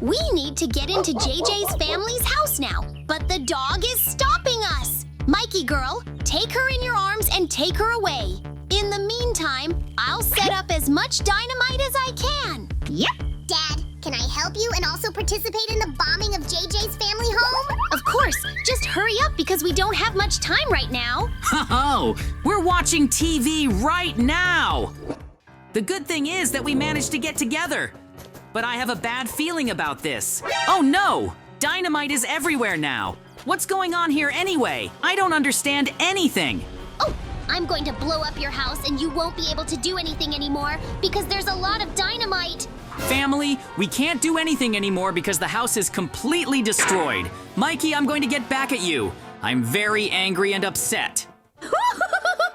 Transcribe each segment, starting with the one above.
We need to get into JJ's family's house now, but the dog is stopping us. Mikey girl, take her in your arms and take her away. In the meantime, I'll set up as much dynamite as I can. Yep. Dad, can I help you and also participate in the bombing of JJ's family home? Of course, just hurry up because we don't have much time right now. Oh, we're watching TV right now. The good thing is that we managed to get together. But I have a bad feeling about this. Oh no! Dynamite is everywhere now. What's going on here anyway? I don't understand anything. Oh, I'm going to blow up your house and you won't be able to do anything anymore because there's a lot of dynamite. Family, we can't do anything anymore because the house is completely destroyed. Mikey, I'm going to get back at you. I'm very angry and upset.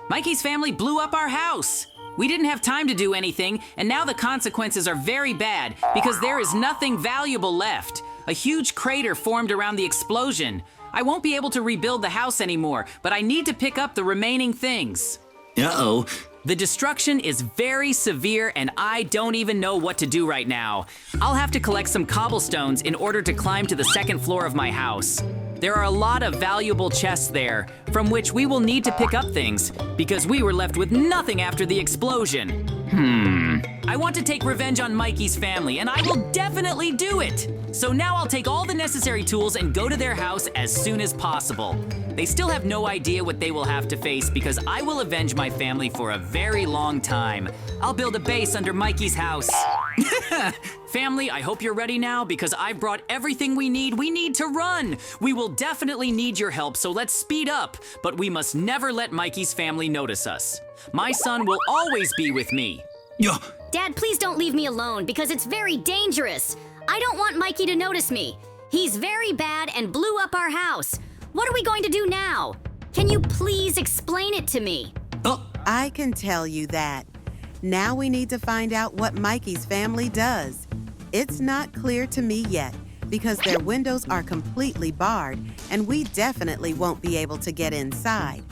Mikey's family blew up our house. We didn't have time to do anything, and now the consequences are very bad because there is nothing valuable left. A huge crater formed around the explosion. I won't be able to rebuild the house anymore, but I need to pick up the remaining things. Uh-oh. The destruction is very severe and I don't even know what to do right now. I'll have to collect some cobblestones in order to climb to the second floor of my house. There are a lot of valuable chests there, from which we will need to pick up things, because we were left with nothing after the explosion. I want to take revenge on Mikey's family, and I will definitely do it! So now I'll take all the necessary tools and go to their house as soon as possible. They still have no idea what they will have to face because I will avenge my family for a very long time. I'll build a base under Mikey's house. Family, I hope you're ready now because I've brought everything we need. We need to run. We will definitely need your help, so let's speed up. But we must never let Mikey's family notice us. My son will always be with me. Yeah. Dad, please don't leave me alone because it's very dangerous. I don't want Mikey to notice me. He's very bad and blew up our house. What are we going to do now? Can you please explain it to me? I can tell you that. Now we need to find out what Mikey's family does. It's not clear to me yet because their windows are completely barred and we definitely won't be able to get inside.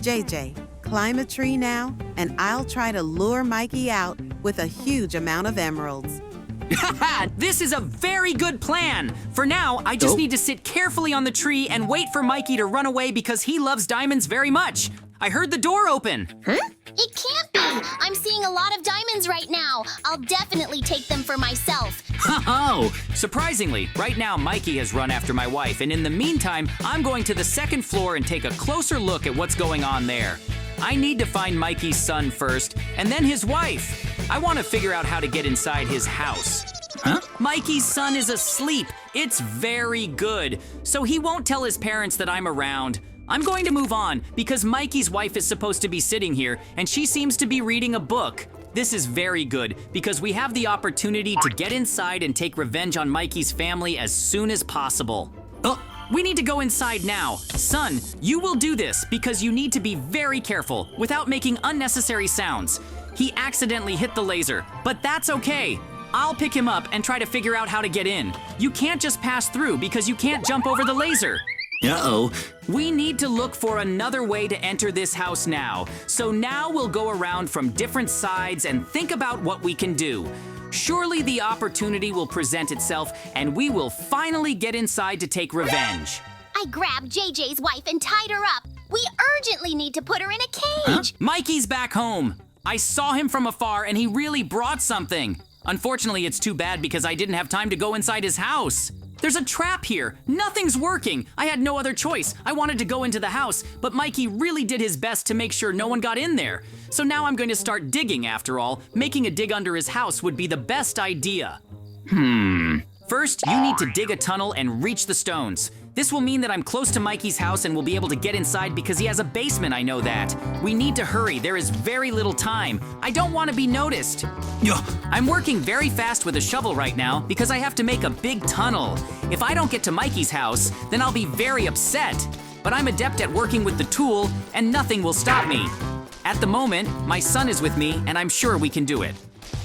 JJ, climb a tree now and I'll try to lure Mikey out with a huge amount of emeralds. This is a very good plan. For now, I just need to sit carefully on the tree and wait for Mikey to run away because he loves diamonds very much. I heard the door open. It can't be. I'm seeing a lot of diamonds right now. I'll definitely take them for myself. Oh, surprisingly, right now Mikey has run after my wife, and in the meantime, I'm going to the second floor and take a closer look at what's going on there. I need to find Mikey's son first, and then his wife. I want to figure out how to get inside his house. Mikey's son is asleep. It's very good. So he won't tell his parents that I'm around. I'm going to move on because Mikey's wife is supposed to be sitting here and she seems to be reading a book. This is very good because we have the opportunity to get inside and take revenge on Mikey's family as soon as possible. We need to go inside now. Son, you will do this because you need to be very careful without making unnecessary sounds. He accidentally hit the laser, but that's okay. I'll pick him up and try to figure out how to get in. You can't just pass through because you can't jump over the laser. Uh-oh. We need to look for another way to enter this house now. So now we'll go around from different sides and think about what we can do. Surely the opportunity will present itself and we will finally get inside to take revenge. I grabbed JJ's wife and tied her up. We urgently need to put her in a cage. Mikey's back home. I saw him from afar and he really brought something. Unfortunately, it's too bad because I didn't have time to go inside his house. There's a trap here. Nothing's working. I had no other choice. I wanted to go into the house, but Mikey really did his best to make sure no one got in there. So now I'm going to start digging after all. Making a dig under his house would be the best idea. First, you need to dig a tunnel and reach the stones. This will mean that I'm close to Mikey's house and will be able to get inside because he has a basement, I know that. We need to hurry, there is very little time. I don't want to be noticed. I'm working very fast with a shovel right now because I have to make a big tunnel. If I don't get to Mikey's house, then I'll be very upset. But I'm adept at working with the tool and nothing will stop me. At the moment, my son is with me and I'm sure we can do it.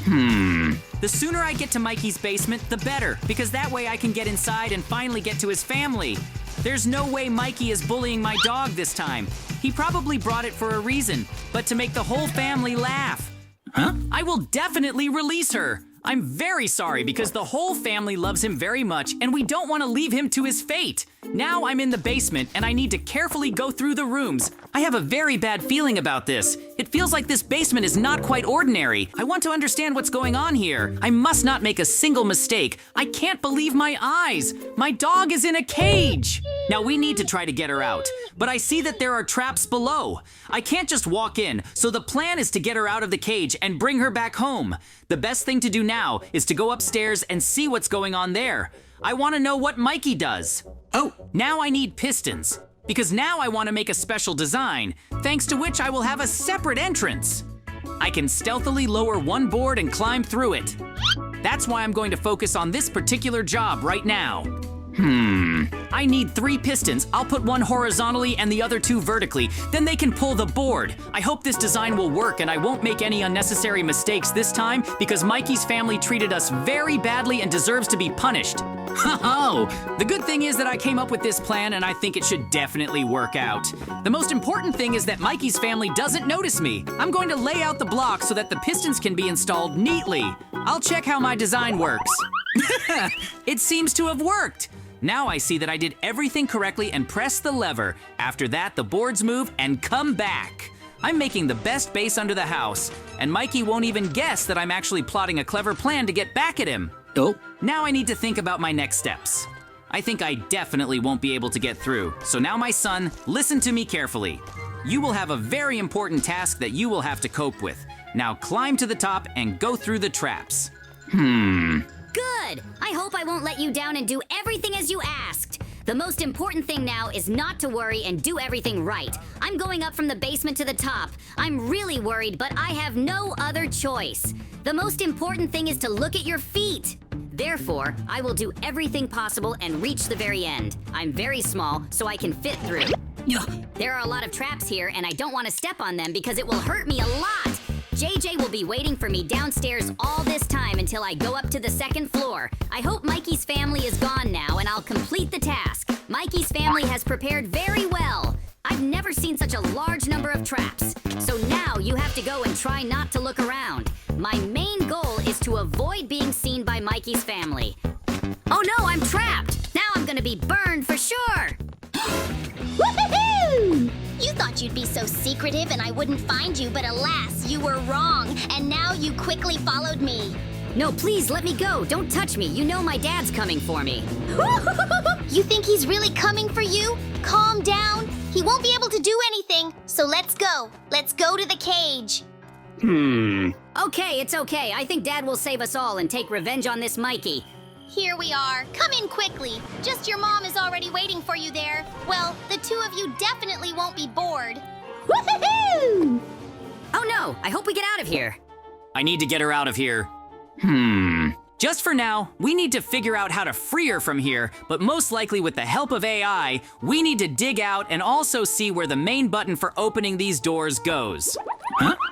The sooner I get to Mikey's basement, the better, because that way I can get inside and finally get to his family. There's no way Mikey is bullying my dog this time. He probably brought it for a reason, but to make the whole family laugh. I will definitely release her. I'm very sorry because the whole family loves him very much and we don't want to leave him to his fate. Now I'm in the basement and I need to carefully go through the rooms. I have a very bad feeling about this. It feels like this basement is not quite ordinary. I want to understand what's going on here. I must not make a single mistake. I can't believe my eyes. My dog is in a cage. Now we need to try to get her out, but I see that there are traps below. I can't just walk in, so the plan is to get her out of the cage and bring her back home. The best thing to do now is to go upstairs and see what's going on there. I want to know what Mikey does. Oh, now I need pistons, because now I want to make a special design, thanks to which I will have a separate entrance. I can stealthily lower one board and climb through it. That's why I'm going to focus on this particular job right now. I need 3 pistons. I'll put one horizontally and the other 2 vertically. Then they can pull the board. I hope this design will work and I won't make any unnecessary mistakes this time because Mikey's family treated us very badly and deserves to be punished. Ho-ho! The good thing is that I came up with this plan and I think it should definitely work out. The most important thing is that Mikey's family doesn't notice me. I'm going to lay out the blocks so that the pistons can be installed neatly. I'll check how my design works. It seems to have worked. Now I see that I did everything correctly and press the lever. After that, the boards move and come back. I'm making the best base under the house, and Mikey won't even guess that I'm actually plotting a clever plan to get back at him. Oh. Now I need to think about my next steps. I think I definitely won't be able to get through. So now my son, listen to me carefully. You will have a very important task that you will have to cope with. Now climb to the top and go through the traps. Good! I hope I won't let you down and do everything as you asked. The most important thing now is not to worry and do everything right. I'm going up from the basement to the top. I'm really worried, but I have no other choice. The most important thing is to look at your feet. Therefore, I will do everything possible and reach the very end. I'm very small, so I can fit through. There are a lot of traps here, and I don't want to step on them because it will hurt me a lot. JJ will be waiting for me downstairs all this time until I go up to the 2nd floor. I hope Mikey's family is gone now and I'll complete the task. Mikey's family has prepared very well. I've never seen such a large number of traps. So now you have to go and try not to look around. My main goal is to avoid being seen by Mikey's family. Oh no, I'm trapped! Now I'm gonna be burned for sure! Woohoo! You thought you'd be so secretive and I wouldn't find you, but alas, you were wrong. And now you quickly followed me. No, please let me go. Don't touch me. You know my dad's coming for me. You think he's really coming for you? Calm down. He won't be able to do anything. So let's go. Let's go to the cage. Okay, it's okay. I think Dad will save us all and take revenge on this Mikey. Here we are. Come in quickly. Just your mom is already waiting for you there. Well, the 2 of you definitely won't be bored. Woohoo! Oh no, I hope we get out of here. I need to get her out of here. Just for now, we need to figure out how to free her from here, but most likely with the help of AI, we need to dig out and also see where the main button for opening these doors goes.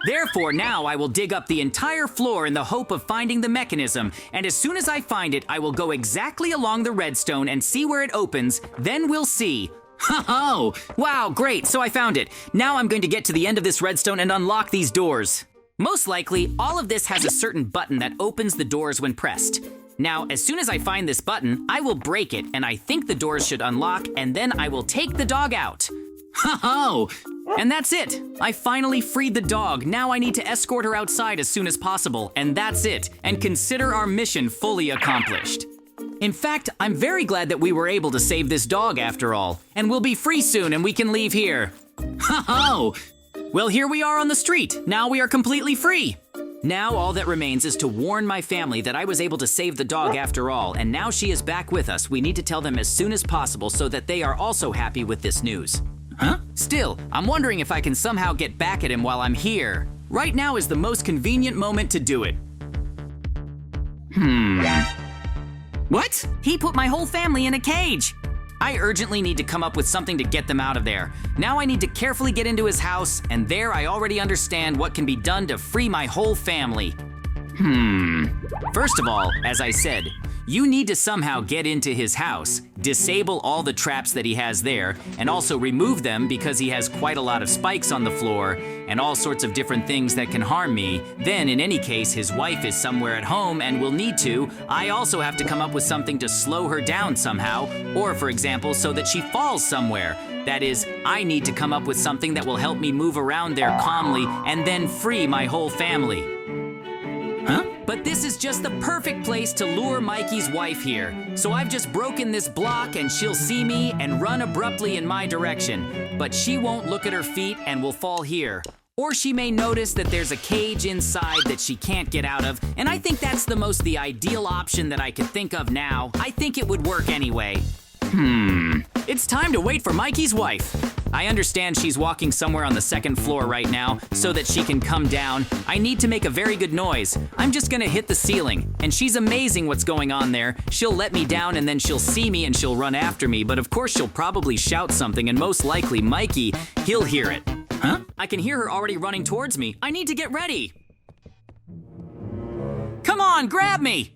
Therefore, now I will dig up the entire floor in the hope of finding the mechanism, and as soon as I find it, I will go exactly along the redstone and see where it opens, then we'll see. Ho-ho! Wow, great, so I found it. Now I'm going to get to the end of this redstone and unlock these doors. Most likely, all of this has a certain button that opens the doors when pressed. Now, as soon as I find this button, I will break it, and I think the doors should unlock, and then I will take the dog out. Ho-ho! And that's it. I finally freed the dog. Now I need to escort her outside as soon as possible, and that's it. And consider our mission fully accomplished. In fact, I'm very glad that we were able to save this dog after all. And we'll be free soon and we can leave here. Ho-ho! Well, here we are on the street. Now we are completely free. Now all that remains is to warn my family that I was able to save the dog after all, and now she is back with us. We need to tell them as soon as possible so that they are also happy with this news. Still, I'm wondering if I can somehow get back at him while I'm here. Right now is the most convenient moment to do it. What? He put my whole family in a cage. I urgently need to come up with something to get them out of there. Now I need to carefully get into his house, and there I already understand what can be done to free my whole family. First of all, as I said, You need to somehow get into his house, disable all the traps that he has there, and also remove them because he has quite a lot of spikes on the floor and all sorts of different things that can harm me. Then, in any case, his wife is somewhere at home and will need to. I also have to come up with something to slow her down somehow, or for example, so that she falls somewhere. That is, I need to come up with something that will help me move around there calmly and then free my whole family. Huh? But this is just the perfect place to lure Mikey's wife here. So I've just broken this block and she'll see me and run abruptly in my direction. But she won't look at her feet and will fall here. Or she may notice that there's a cage inside that she can't get out of, and I think that's the ideal option that I could think of now. I think it would work anyway. It's time to wait for Mikey's wife. I understand she's walking somewhere on the second floor right now so that she can come down. I need to make a very good noise. I'm just gonna hit the ceiling, and she's amazing what's going on there. She'll let me down and then she'll see me and she'll run after me, but of course she'll probably shout something and most likely Mikey, he'll hear it. Huh? I can hear her already running towards me. I need to get ready. Come on, grab me!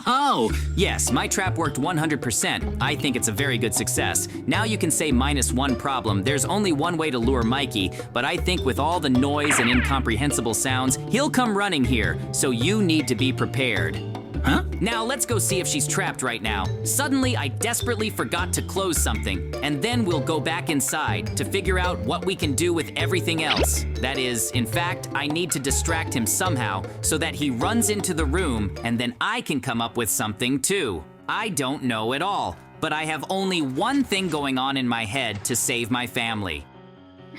Oh, yes, my trap worked 100%. I think it's a very good success. Now you can say -1 problem. There's only one way to lure Mikey, but I think with all the noise and incomprehensible sounds, he'll come running here, so you need to be prepared. Huh? Now let's go see if she's trapped right now. Suddenly, I desperately forgot to close something, and then we'll go back inside to figure out what we can do with everything else. That is, in fact, I need to distract him somehow so that he runs into the room, and then I can come up with something too. I don't know at all, but I have only one thing going on in my head to save my family.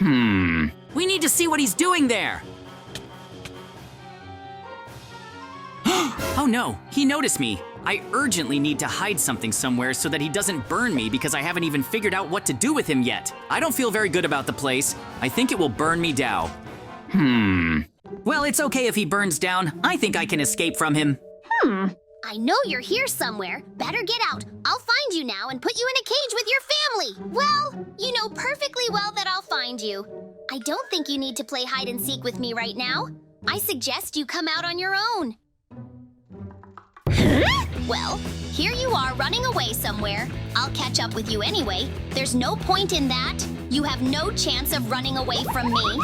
We need to see what he's doing there. Oh no, he noticed me. I urgently need to hide something somewhere so that he doesn't burn me because I haven't even figured out what to do with him yet. I don't feel very good about the place. I think it will burn me down. Well, it's okay if he burns down. I think I can escape from him. I know you're here somewhere. Better get out. I'll find you now and put you in a cage with your family. Well, you know perfectly well that I'll find you. I don't think you need to play hide and seek with me right now. I suggest you come out on your own. Well, here you are running away somewhere. I'll catch up with you anyway. There's no point in that. You have no chance of running away from me.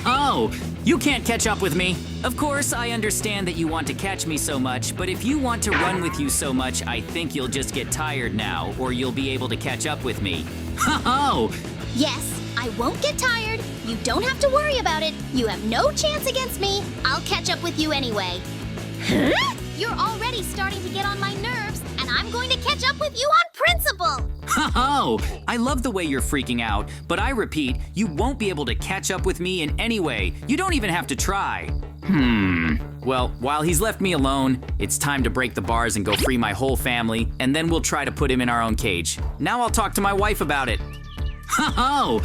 Oh, you can't catch up with me. Of course, I understand that you want to catch me so much, but if you want to run with you so much, I think you'll just get tired now, or you'll be able to catch up with me. Oh! Yes, I won't get tired. You don't have to worry about it. You have no chance against me. I'll catch up with you anyway. You're already starting to get on my nerves, and I'm going to catch up with you on principle. Oh, I love the way you're freaking out, but I repeat, you won't be able to catch up with me in any way. You don't even have to try. Well, while he's left me alone, it's time to break the bars and go free my whole family, and then we'll try to put him in our own cage. Now I'll talk to my wife about it. Oh,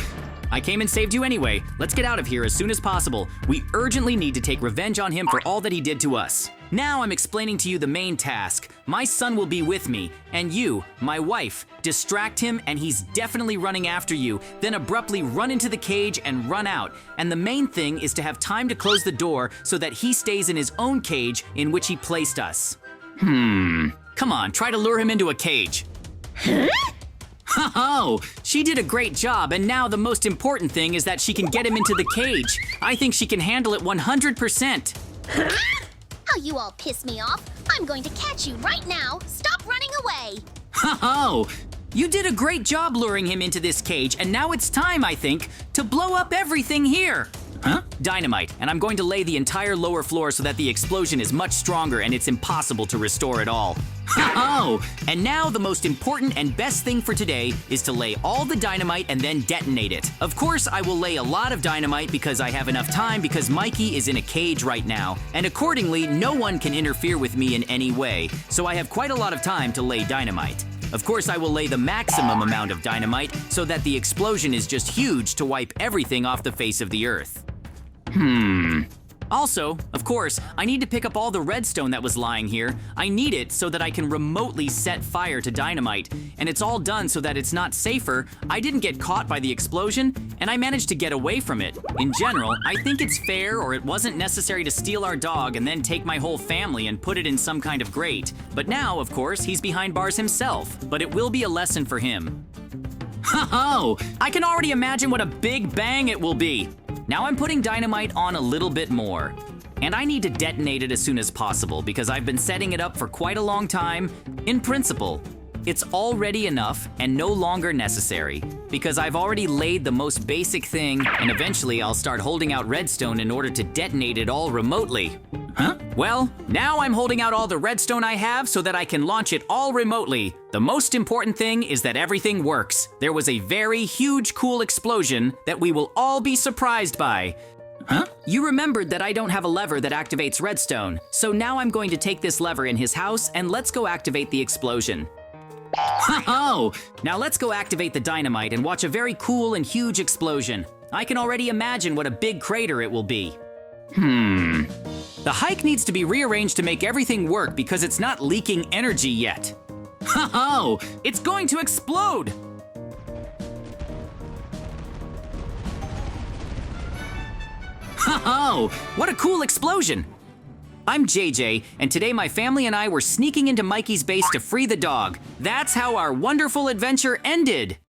I came and saved you anyway. Let's get out of here as soon as possible. We urgently need to take revenge on him for all that he did to us. Now I'm explaining to you the main task. My son will be with me, and you, my wife, distract him and he's definitely running after you, then abruptly run into the cage and run out. And the main thing is to have time to close the door so that he stays in his own cage in which he placed us. Come on, try to lure him into a cage. Oh, she did a great job, and now the most important thing is that she can get him into the cage. I think she can handle it 100%. How you all piss me off. I'm going to catch you right now. Stop running away. Oh, you did a great job luring him into this cage, and now it's time, I think, to blow up everything here. Huh? Dynamite, and I'm going to lay the entire lower floor so that the explosion is much stronger and it's impossible to restore it all. Oh, and now the most important and best thing for today is to lay all the dynamite and then detonate it. Of course, I will lay a lot of dynamite because I have enough time because Mikey is in a cage right now, and accordingly, no one can interfere with me in any way, so I have quite a lot of time to lay dynamite. Of course, I will lay the maximum amount of dynamite so that the explosion is just huge to wipe everything off the face of the earth. Also, of course, I need to pick up all the redstone that was lying here. I need it so that I can remotely set fire to dynamite. And it's all done so that it's not safer. I didn't get caught by the explosion, and I managed to get away from it. In general, I think it's fair, or it wasn't necessary to steal our dog and then take my whole family and put it in some kind of grate. But now, of course, he's behind bars himself. But it will be a lesson for him. Ho-ho! I can already imagine what a big bang it will be. Now I'm putting dynamite on a little bit more. And I need to detonate it as soon as possible because I've been setting it up for quite a long time. In principle, it's already enough and no longer necessary because I've already laid the most basic thing, and eventually I'll start holding out redstone in order to detonate it all remotely. Huh? Well, now I'm holding out all the redstone I have so that I can launch it all remotely. The most important thing is that everything works. There was a very huge cool explosion that we will all be surprised by. Huh? You remembered that I don't have a lever that activates redstone, so now I'm going to take this lever in his house and let's go activate the explosion. Ho-ho! Now let's go activate the dynamite and watch a very cool and huge explosion. I can already imagine what a big crater it will be. The hike needs to be rearranged to make everything work because it's not leaking energy yet. Ho-ho! It's going to explode! Ho-ho! What a cool explosion! I'm JJ, and today my family and I were sneaking into Mikey's base to free the dog. That's how our wonderful adventure ended!